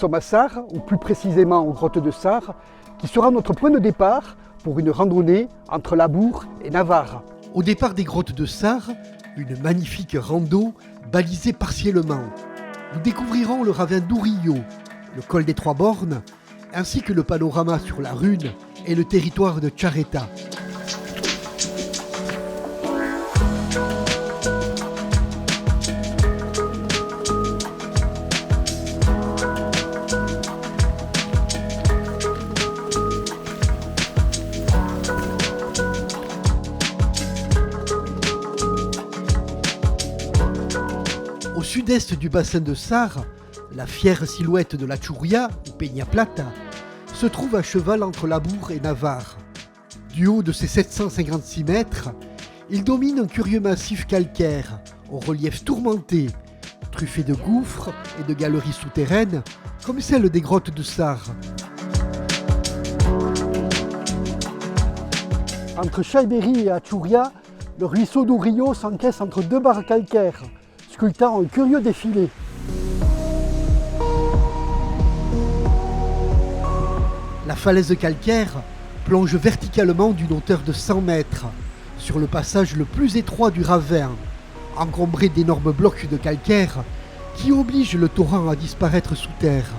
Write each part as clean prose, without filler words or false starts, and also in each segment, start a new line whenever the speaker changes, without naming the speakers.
sommes à Sarre, ou plus précisément aux grottes de Sarre, qui sera notre point de départ pour une randonnée entre Labour et Navarre.
Au départ des grottes de Sarre, une magnifique rando balisée partiellement. Nous découvrirons le ravin d'Ourillo, le col des Trois Bornes, ainsi que le panorama sur la Rune et le territoire de Tjarreta. Au sud-est du bassin de Sarre, la fière silhouette de la Churia, ou Peña Plata, se trouve à cheval entre Labour et Navarre. Du haut de ses 756 mètres, il domine un curieux massif calcaire, au relief tourmenté, truffé de gouffres et de galeries souterraines, comme celle des grottes de Sarre.
Entre Chaibéry et Atchouria, le ruisseau d'Ourillo s'encaisse entre deux barres calcaires, sculptant un curieux défilé.
La falaise calcaire plonge verticalement d'une hauteur de 100 mètres, sur le passage le plus étroit du ravin, encombré d'énormes blocs de calcaire qui obligent le torrent à disparaître sous terre.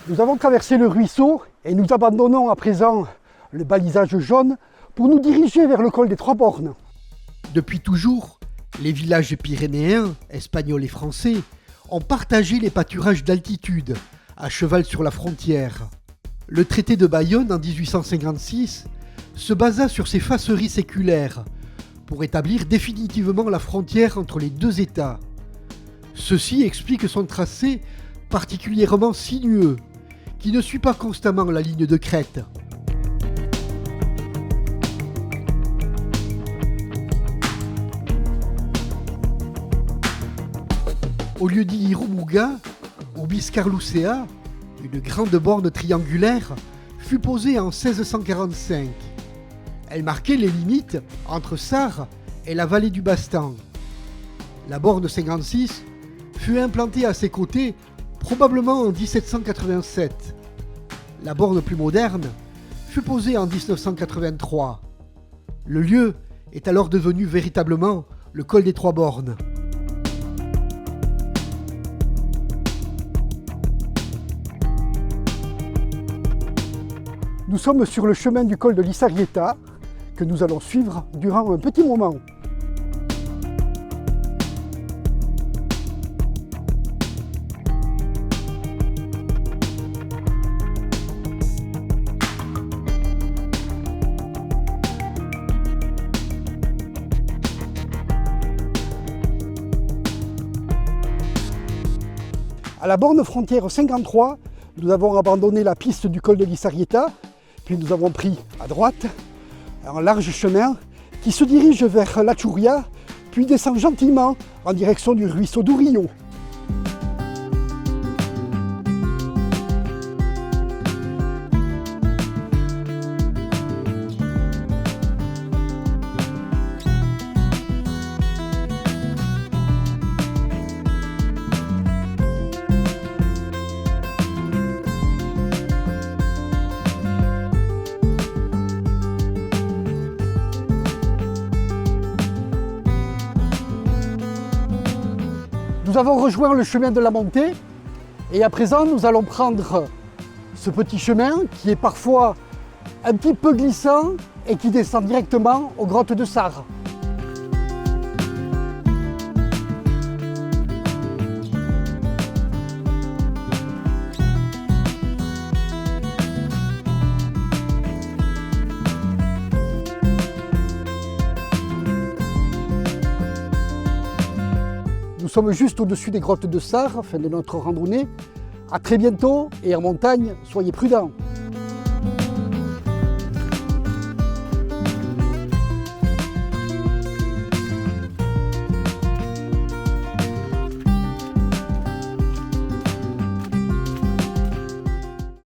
Nous avons traversé le ruisseau et nous abandonnons à présent le balisage jaune pour nous diriger vers le col des Trois Bornes.
Depuis toujours, les villages pyrénéens, espagnols et français, ont partagé les pâturages d'altitude, à cheval sur la frontière. Le traité de Bayonne en 1856 se basa sur ces faceries séculaires pour établir définitivement la frontière entre les deux États. Ceci explique son tracé particulièrement sinueux, qui ne suit pas constamment la ligne de crête. Au lieu dit Irumuga, ou Biscarlucea, une grande borne triangulaire fut posée en 1645. Elle marquait les limites entre Sarre et la vallée du Bastan. La borne 56 fut implantée à ses côtés probablement en 1787. La borne plus moderne fut posée en 1983. Le lieu est alors devenu véritablement le col des Trois Bornes.
Nous sommes sur le chemin du col de l'Issarieta que nous allons suivre durant un petit moment. À la borne frontière 53, nous avons abandonné la piste du col de l'Issarieta, puis nous avons pris à droite un large chemin qui se dirige vers la Churia, puis descend gentiment en direction du ruisseau d'Ourillo. Nous avons rejoint le chemin de la montée et à présent nous allons prendre ce petit chemin qui est parfois un petit peu glissant et qui descend directement aux grottes de Sarre. Nous sommes juste au-dessus des grottes de Sarre, fin de notre randonnée. À très bientôt et en montagne, soyez prudents.